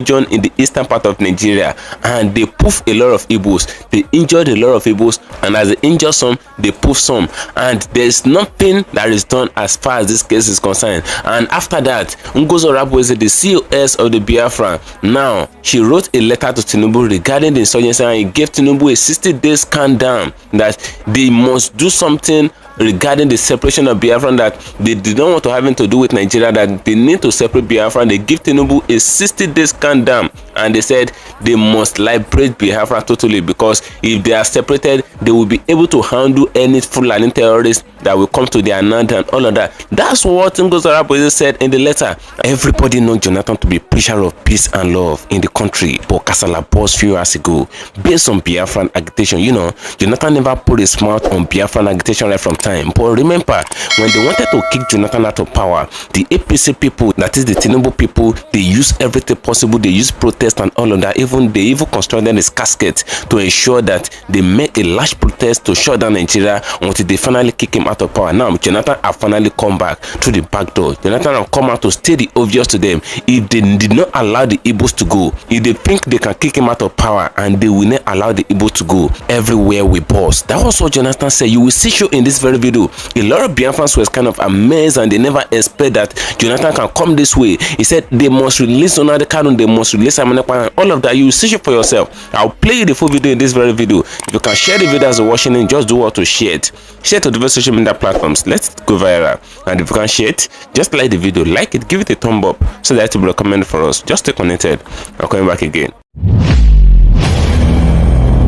region in the eastern part of Nigeria, and they poof a lot of Igbos. They injured a lot of Igbos, and as they injure some, they poof some, and there's nothing that is done as far as this case is concerned. And after that, Ngozi Orakwe, the COS of the Biafra, now she wrote a letter to Tinubu regarding the insurgency, and he gave Tinubu a 60-day countdown that they must do something regarding the separation of Biafra, that they did not want to have to do with Nigeria, that they need to separate Biafra. They give Tinubu a 60-day countdown, and they said they must liberate Biafra totally, because if they are separated, they will be able to handle any Fulani terrorists that will come to their land and all of that. That's what Ngozi Orakwe said in the letter. Everybody knows Johnathan to be a preacher of peace and love in the country, but kasala burst few years ago based on Biafran agitation. You know, Johnathan never put his mouth on Biafran agitation right from time. But remember, when they wanted to kick Johnathan out of power, the APC people, that is the Tinubu people, they used everything possible. They used protest and all of that. They even constructed his casket to ensure that they made a large protest to shut down Nigeria until they finally kick him out of power. Now, Johnathan have finally come back through the back door. Johnathan have come out to state the obvious to them. If they did not allow the Igbos to go, if they think they can kick him out of power and they will not allow the Igbos to go, everywhere we boss. That was what Johnathan said. You will see show in this very video. A lot of Biafrans was kind of amazed, and they never expect that Johnathan can come this way. He said they must release another canon, they must release Amanekwa, and all of that. You will see it for yourself. I'll play you the full video in this very video. If you can share the video as you're watching it, just do what to share it. Share to different social media platforms. Let it go viral. And if you can share it, just like the video, like it, give it a thumb up so that it will be recommended for us. Just stay connected. I'm coming back again.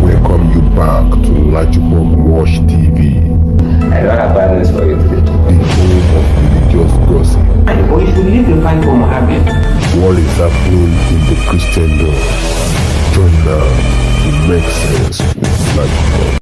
Welcome you back to IJAW Watch TV. I don't have bad news for you today. The home of religious gossip. But you should leave the fight for Mohammed. What is happening in the Christendom? Join now to make sense with IJAW.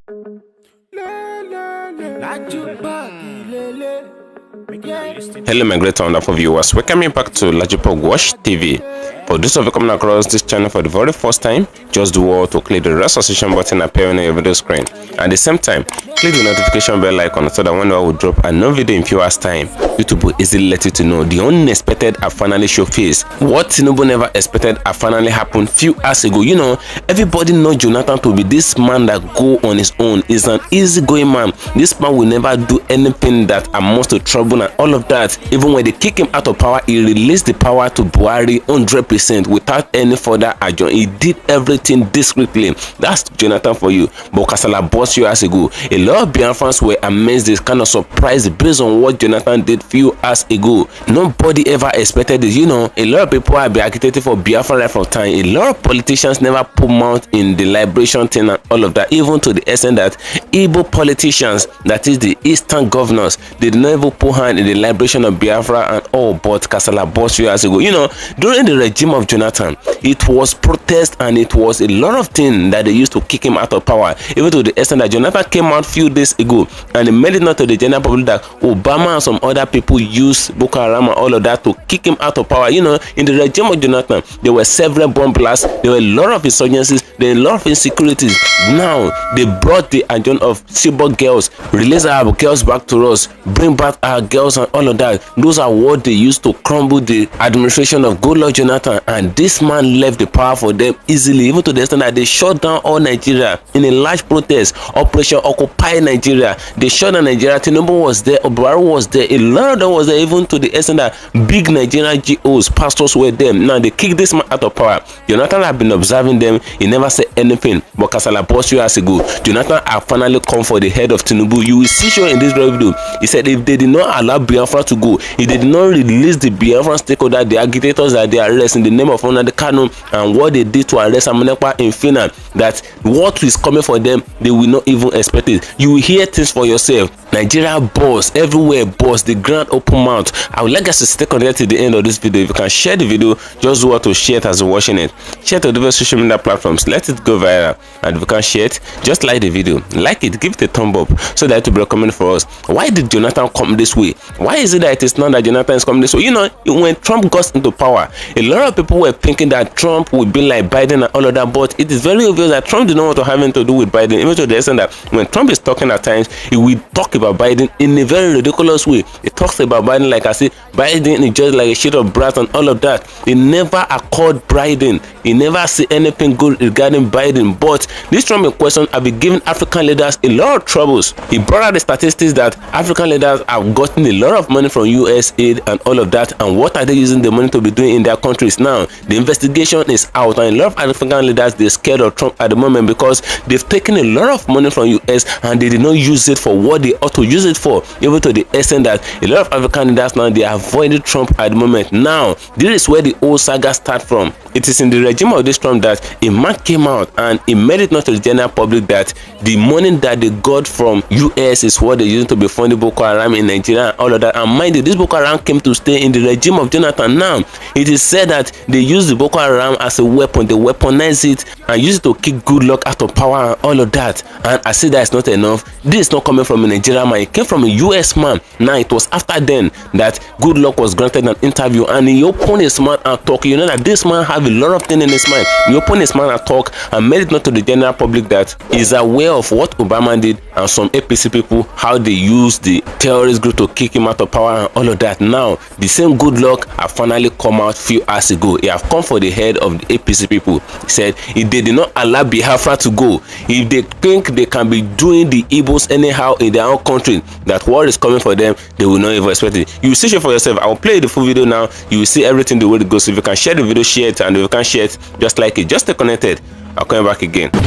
Hello my great wonderful viewers, welcome you back to IJAW Watch TV. For those of you coming across this channel for the very first time, just do all to click the red subscription button appearing on your video screen. At the same time, click the notification bell icon so that whenever we drop a new video in few hours time, YouTube will easily let you to know the unexpected have finally show face. What Tinubu never expected have finally happened few hours ago. You know, everybody knows Johnathan to be this man that go on his own. Is an easygoing man. This man will never do anything that amounts to trouble and all of that. Even when they kick him out of power, he released the power to Buhari 100% without any further adjourn. He did everything discreetly. That's Johnathan for you. But kasala burst few hours ago. A lot of Biafrans were amazed, they kind of surprised based on what Johnathan did few hours ago. Nobody ever expected this. You know, a lot of people have been agitating for Biafra right from time. A lot of politicians never put mouth in the liberation thing and all of that, even to the extent that Igbo politicians, that is the eastern governors, they did not even put hand in the liberation of Biafra and all. But kasala burst few hours ago. You know, during the regime of Johnathan, it was protest and it was a lot of things that they used to kick him out of power, even to the extent that Johnathan came out few days ago and they made it known to the general public that Obama and some other people used Boko Haram and all of that to kick him out of power. You know, in the regime of Johnathan, there were several bomb blasts, there were a lot of insurgencies, there were a lot of insecurities. Now they brought the adjourn of Chibok girls, release our girls back to us, bring back our girls and all of that. Those are what they used to crumble the administration of good Lord Johnathan, and this man left the power for them easily, even to the extent that they shut down all Nigeria in a large protest, Operation Occupy Nigeria. They shut down Nigeria. Tinubu was there, Obaru was there, a lot of them was there, even to the extent that big Nigerian GOs, pastors were there. Now they kicked this man out of power. Johnathan had been observing them, he never said anything. But kasala burst few years ago, Johnathan had finally come for the head of Tinubu. You will see show in this video. He said if they did not allow Biafra to go, if they did not release the Biafran stakeholder, the agitators that they arrest in the name of the canon, and what they did to arrest Amanekwa in Finland, that what is coming for them, they will not even expect it. You will hear things for yourself. Nigeria boss, everywhere boss, the grand open mouth. I would like us to stay connected to the end of this video. If you can share the video, just do what to share it as you're watching it. Share to different social media platforms, let it go viral. And if you can share it, just like the video, like it, give it a thumb up so that it will be recommended for us. Why did Johnathan come this way? Why is it that it is not that Johnathan is coming this way? You know, when Trump got into power, a lot of people were thinking that Trump would be like Biden and all of that, but it is very obvious that Trump did not want to have anything to do with Biden, even to the extent that when Trump is talking at times, he will talk about Biden in a very ridiculous way. He talks about Biden like I say Biden is just like a shit of brass and all of that. He never accord Biden. He never say anything good regarding Biden. But this Trump in question have been giving African leaders a lot of troubles. He brought out the statistics that African leaders have gotten a lot of money from US aid and all of that, and what are they using the money to be doing in their countries now? The investigation is out, and a lot of African leaders, they're scared of Trump at the moment because they've taken a lot of money from US and they did not use it for what they ought to use it for, even to the extent that a lot of African leaders now, they are avoiding Trump at the moment. Now this is where the whole saga starts from. It is in the regime of this Trump that a man came out and he made it known to the general public that the money that they got from US is what they used to be funding Boko Haram in Nigeria and all of that. And mind you, this Boko Haram came to stay in the regime of Johnathan. Now it is said that they use the Boko Haram as a weapon. They weaponize it and use it to kick good luck out of power and all of that. And I say that is not enough. This is not coming from a Nigerian man. It came from a US man. Now it was after then that good luck was granted an interview, and he opened his mouth and talk. You know that this man have a lot of things in his mind. He opened his mouth and talk and made it known to the general public that he's aware of what Obama did and some APC people, how they used the terrorist group to kick him out of power and all of that. Now the same good luck have finally come out few hours ago. He have come for the head of the APC people. He said if they did not allow Biafra to go, if they think they can be doing the Igbos anyhow in their own country, that war is coming for them, they will not even expect it. You will see it for yourself. I will play the full video now. You will see everything the way it goes. If you can share the video, share it, and if you can share it, just like it, just stay connected. I'll come back again. Good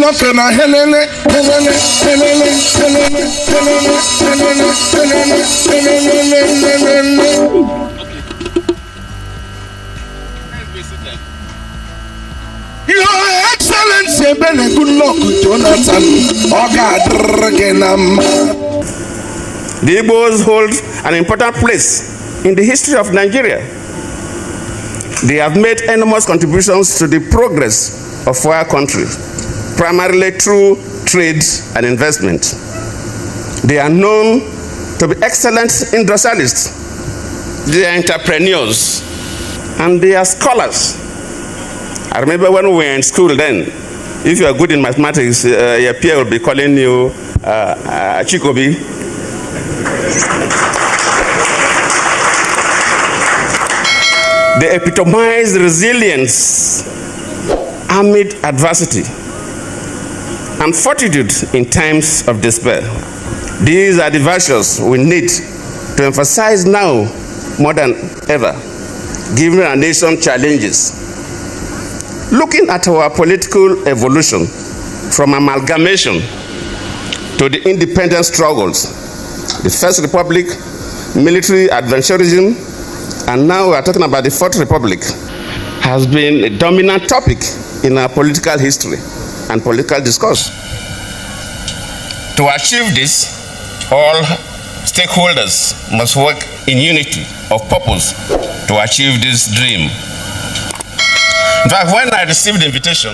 luck and a helele. Your Excellency, good luck, Johnathan. The Igbos hold an important place in the history of Nigeria. They have made enormous contributions to the progress of our country, primarily through trade and investment. They are known to be excellent industrialists. They are entrepreneurs, and they are scholars. I remember when we were in school then, if you are good in mathematics, your peer will be calling you Chikobi. They epitomize resilience amid adversity and fortitude in times of despair. These are the virtues we need to emphasize now more than ever, given our nation challenges. Looking at our political evolution from amalgamation to the independence struggles, the First Republic, military adventurism, and now we are talking about the Fourth Republic, has been a dominant topic in our political history and political discourse. To achieve this, all stakeholders must work in unity of purpose to achieve this dream. In fact, when I received the invitation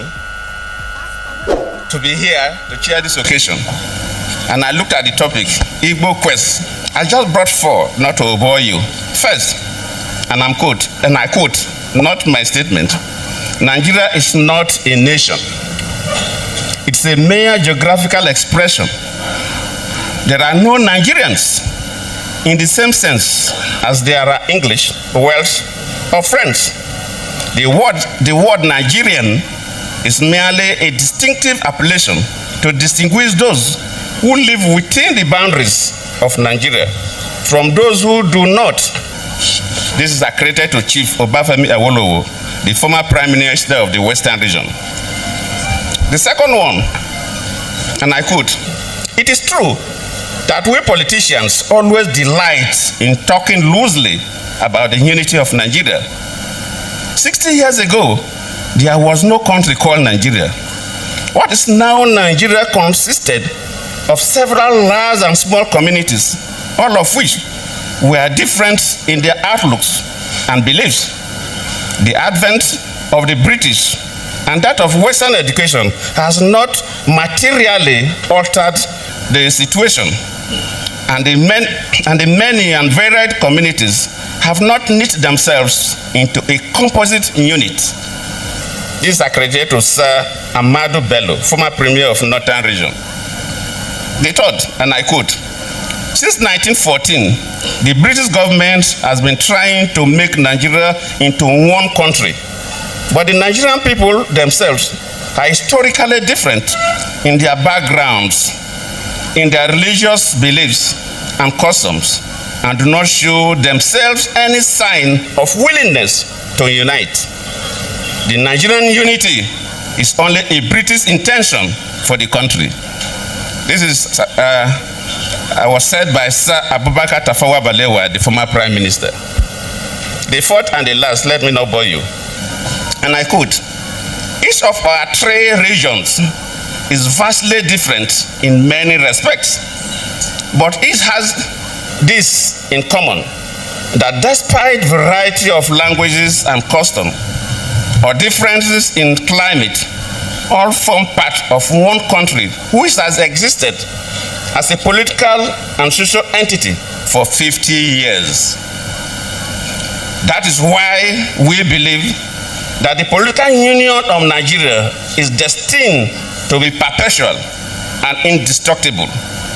to be here to chair this occasion, and I looked at the topic, Igbo Quest, I just brought four, not to bore you. First, and I quote, not my statement, Nigeria is not a nation. It's a mere geographical expression. There are no Nigerians in the same sense as there are English, Welsh, or French. The word Nigerian is merely a distinctive appellation to distinguish those who live within the boundaries of Nigeria from those who do not. This is accredited to Chief Obafemi Awolowo, the former Prime Minister of the Western region. The second one, and I quote, it is true that we politicians always delight in talking loosely about the unity of Nigeria. 60 years ago, there was no country called Nigeria. What is now Nigeria consisted of several large and small communities, all of which were different in their outlooks and beliefs. The advent of the British and that of Western education has not materially altered the situation, and the many and varied communities have not knit themselves into a composite unit. This is accredited to Sir Amadu Bello, former Premier of Northern Region. They thought, and I quote, "Since 1914, the British government has been trying to make Nigeria into one country. But the Nigerian people themselves are historically different in their backgrounds, in their religious beliefs and customs, and do not show themselves any sign of willingness to unite. The Nigerian unity is only a British intention for the country." This is was said by Sir Abubakar Tafawa Balewa, the former Prime Minister. The fourth and the last, let me not bore you. And I quote, "Each of our three regions is vastly different in many respects, but each has this in common, that despite variety of languages and custom or differences in climate, all form part of one country which has existed as a political and social entity for 50 years. That is why we believe that the political union of Nigeria is destined to be perpetual and indestructible."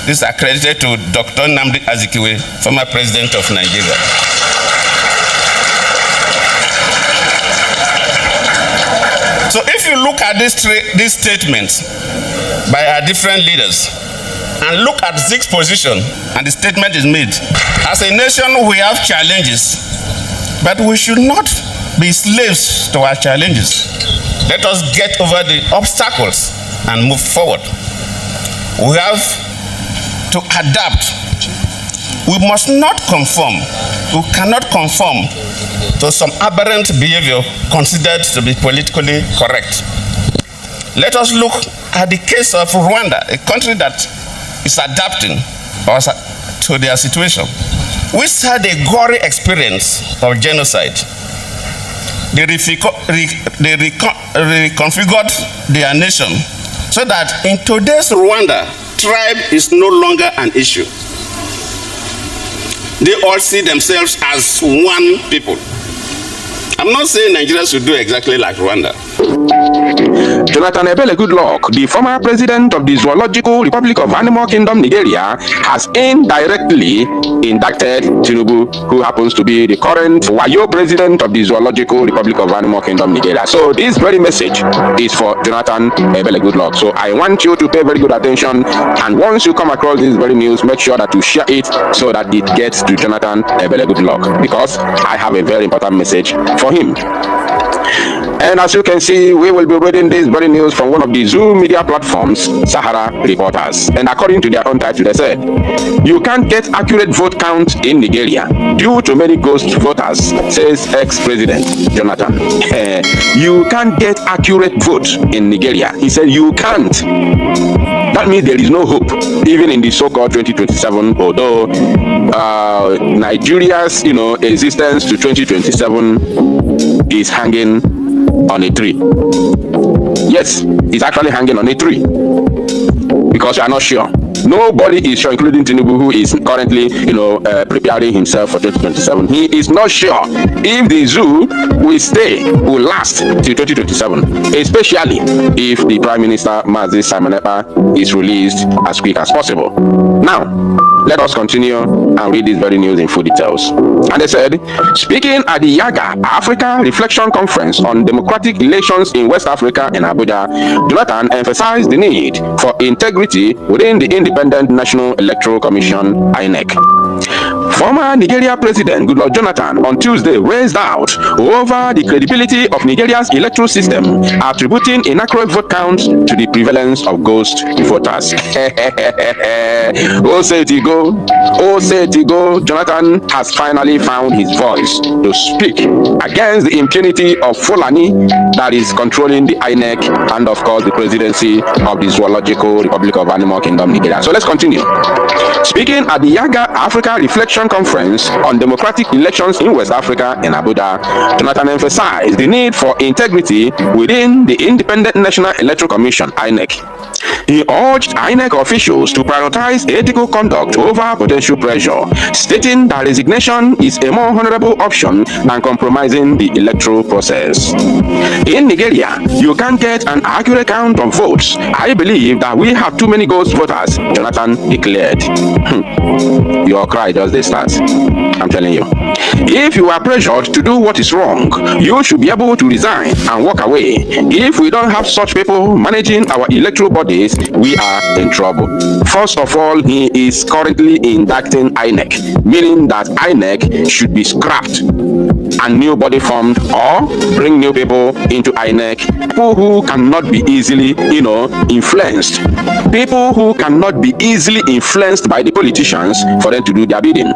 This is accredited to Dr. Nnamdi Azikiwe, former president of Nigeria. So if you look at these statements by our different leaders, and look at Zeke's position, and the statement is made, as a nation we have challenges, but we should not be slaves to our challenges. Let us get over the obstacles and move forward. We have to adapt. We must not conform. We cannot conform to some aberrant behavior considered to be politically correct. Let us look at the case of Rwanda, a country that is adapting to their situation. We had a gory experience of genocide. They reconfigured their nation so that in today's Rwanda, tribe is no longer an issue. They all see themselves as one people. I'm not saying Nigeria should do exactly like Rwanda. Johnathan Goodluck, the former president of the Zoological Republic of Animal Kingdom, Nigeria, has indirectly indicted Tinubu, who happens to be the current Wayo president of the Zoological Republic of Animal Kingdom, Nigeria. So this very message is for Johnathan Goodluck. So I want you to pay very good attention, and once you come across this very news, make sure that you share it so that it gets to Johnathan Goodluck, because I have a very important message for him. And as you can see, we will be reading this very news from one of the Zoo media platforms, Sahara Reporters. And according to their own title, they said, "You can't get accurate vote count in Nigeria due to many ghost voters," says ex-president Johnathan. You can't get accurate vote in Nigeria. He said you can't. That means there is no hope, even in the so-called 2027, although Nigeria's existence to 2027 is hanging on a tree. Yes, it's actually hanging on a tree, because you are not sure. Nobody is sure, including Tinubu, who is currently, preparing himself for 2027. He is not sure if the zoo will last till 2027, especially if the Prime Minister, Mazi Simon Ekpa, is released as quick as possible. Now, let us continue and read this very news in full details. And they said, speaking at the IJAW Africa Reflection Conference on Democratic Relations in West Africa in Abuja, Johnathan emphasized the need for integrity within the Independent National Electoral Commission, INEC. Former Nigeria President Goodluck Johnathan on Tuesday raised doubt over the credibility of Nigeria's electoral system, attributing inaccurate vote counts to the prevalence of ghost voters. Oh, say it go. Oh, say it go. Johnathan has finally found his voice to speak against the impunity of Fulani that is controlling the INEC and, of course, the presidency of the Zoological Republic of Animal Kingdom, Nigeria. So let's continue. Speaking at the IJAW Africa Reflection African Conference on Democratic Elections in West Africa in Abuja, Johnathan emphasized the need for integrity within the Independent National Electoral Commission, INEC. He urged INEC officials to prioritize ethical conduct over potential pressure, stating that resignation is a more honorable option than compromising the electoral process. In Nigeria, you can't get an accurate count of votes. I believe that we have too many ghost voters, Johnathan declared. Your cry does this start. I'm telling you. If you are pressured to do what is wrong, you should be able to resign and walk away. If we don't have such people managing our electoral bodies, we are in trouble. First of all, he is currently indicting INEC, meaning that INEC should be scrapped and new body formed, or bring new people into INEC, people who cannot be easily, influenced, people who cannot be easily influenced by the politicians for them to do their bidding.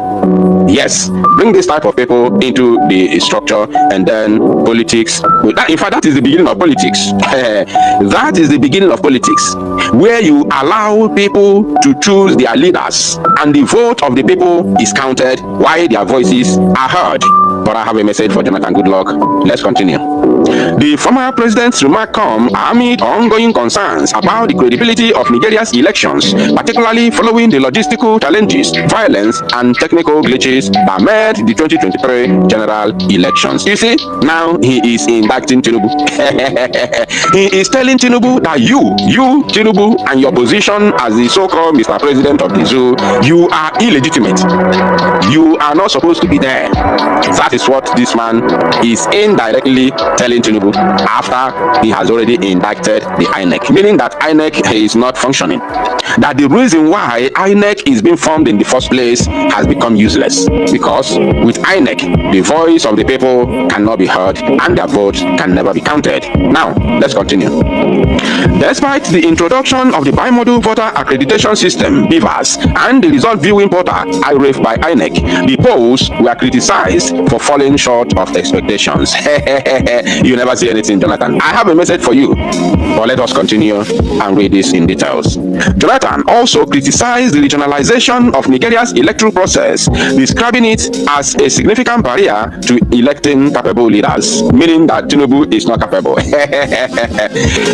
Yes, bring this type of people into the structure, and then politics. In fact, that is the beginning of politics. That is the beginning of politics, where you allow people to choose their leaders, and the vote of the people is counted while their voices are heard. But I have a message for Johnathan. Good luck. Let's continue. The former president's remark come amid ongoing concerns about the credibility of Nigeria's elections, particularly following the logistical challenges, violence, and technical glitches that made the 2023 general elections. You see, now he is indicting Tinubu. He is telling Tinubu that you, Tinubu, and your position as the so-called Mr. President of the zoo, you are illegitimate. You are not supposed to be there. That is what this man is indirectly telling Tinubu after he has already indicted the INEC, meaning that INEC is not functioning. That the reason why INEC is being formed in the first place has become useless, because with INEC, the voice of the people cannot be heard and their vote can never be counted. Now, let's continue. Despite the introduction of the bimodal voter accreditation system, BVAS, and the result viewing portal, IREF by INEC, the polls were criticized for falling short of expectations. You never see anything, Johnathan. I have a message for you, but let us continue and read this in details. Johnathan also criticized the regionalization of Nigeria's electoral process, describing it as a significant barrier to electing capable leaders, meaning that Tinubu is not capable.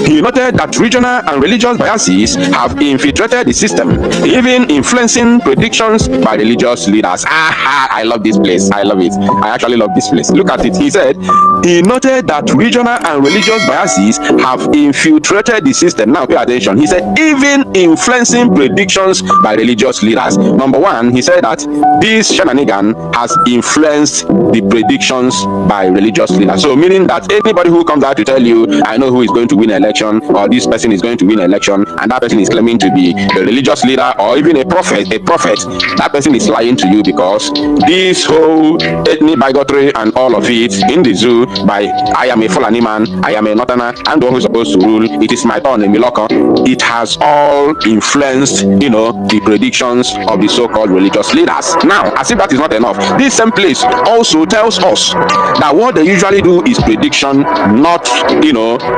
He noted that regional and religious biases have infiltrated the system, even influencing predictions by religious leaders. I love this place. I love it. I actually love this place. Look at it. He said he noted that regional and religious biases have infiltrated the system. Now pay attention. He said even influencing predictions by religious leaders. Number one, he said that this shenanigan has influenced the predictions by religious leaders. So meaning that anybody who comes out to tell you, I know who is going to win an election, or this person is going to win an election, and that person is claiming to be a religious leader or even a prophet, that person is lying to you, because this whole ethnic bigotry and all of it in the zoo by I am a Fulani man, I am a Northerner, I'm the one who's supposed to rule, it is my turn in Miloko, it has all influenced, the predictions of the so-called religious leaders. Now, as if that is not enough, this same place also tells us that what they usually do is prediction, not,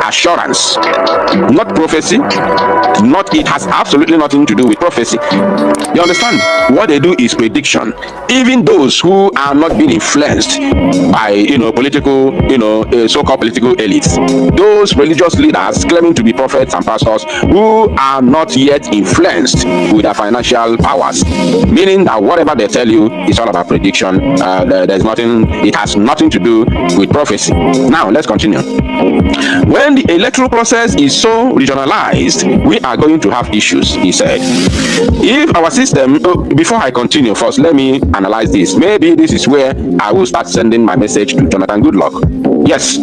assurance, not prophecy, it has absolutely nothing to do with prophecy. You understand? What they do is prediction. Even those who are not being influenced by, political, so-called political elites, those religious leaders claiming to be prophets and pastors who are not yet influenced with their financial powers, meaning that whatever they tell you is all about prediction. There's nothing, it has nothing to do with prophecy. Now, let's continue. When the electoral process is so regionalized, we are going to have issues, he said. If our system, before I continue, first let me analyze this. Maybe this is where I will start sending my message to Johnathan. Good luck. Yes.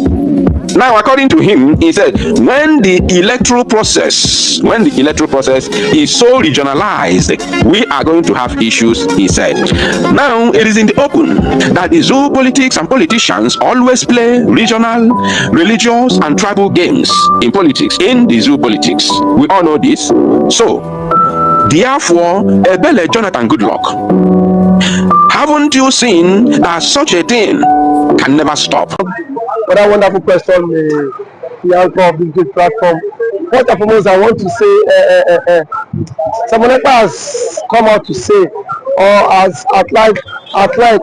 Now, according to him, he said, when the electoral process is so regionalized, we are going to have issues, he said. Now, it is in the open that the zoo politics and politicians always play regional, religious, and tribal games in politics, in the zoo politics. We all know this. So, therefore, Ebele Johnathan, good luck. Haven't you seen that such a thing can never stop? For that wonderful question, the anchor of this great platform. First and foremost, I want to say, someone has come out to say or as outlined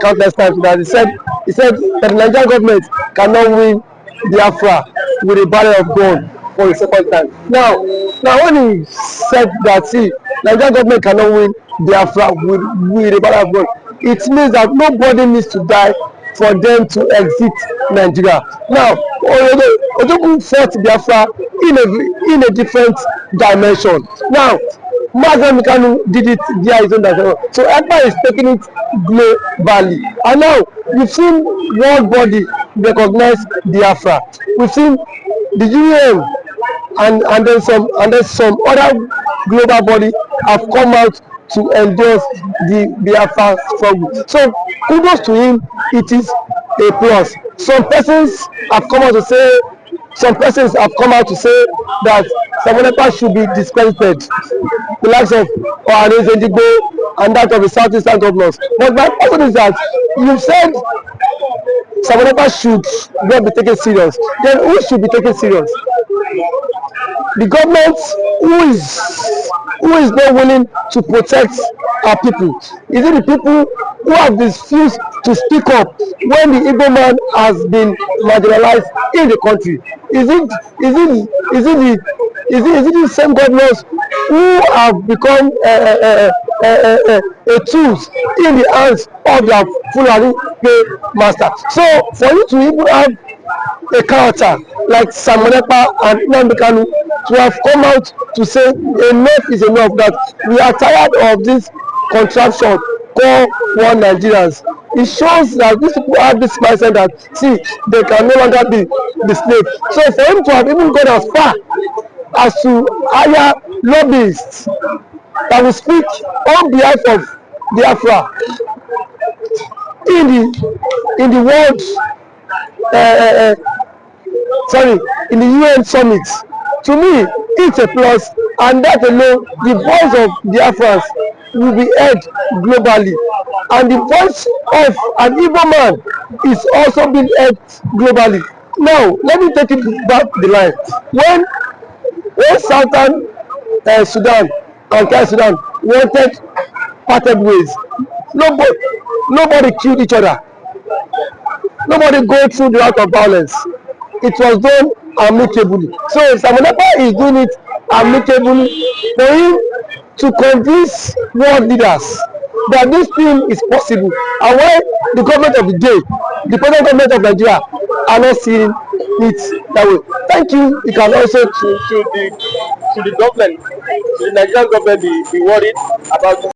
countless times that he said that the Nigerian government cannot win Biafra with a barrel of gun for the second time. Now when he said that, see, Nigerian government cannot win Biafra with a barrel of gun, it means that nobody needs to die for them to exit Nigeria. Now, Ojogun fought Biafra in a different dimension. Now, Mazen Mikanu did it via his own dimension. So ECPA is taking it globally. And now, we've seen world body recognize Biafra. We've seen the UN and then some other global body have come out to endorse the Biafra struggle. So kudos to him, it is a plus. Some persons have come out to say that Samonepa should be discredited, the likes of Ohanes Edigbo and that of the southeastern governors. But my question is that you said Samonepa should not be taken serious. Then who should be taken serious? The government who is not willing to protect our people? Is it the people who have refused to speak up when the Igbo man has been marginalized in the country? Is it the same governors who have become a tools in the hands of their Fulani master? So for you to even have a character like Samonepa and Nnamdi Kanu to have come out to say enough is enough, that we are tired of this contraption called one Nigerians. It shows that these people have this mindset that, see, they can no longer be the slave. So for him to have even gone as far as to hire lobbyists that will speak on behalf of Biafra in the world in the UN summit, to me it's a plus, and that alone, the voice of Biafrans will be heard globally, and the voice of an Igbo man is also being heard globally. Now let me take it back the line. When Southern Sudan and South Sudan wanted parted ways, nobody killed each other. Nobody go through the route of violence. It was done amicably. So Samonepa is doing it amicably for him to convince world leaders that this thing is possible, and why the government of the day, the present government of Nigeria, are not seeing it that way. Thank you. You can also to the government, to the Nigerian government, be worried about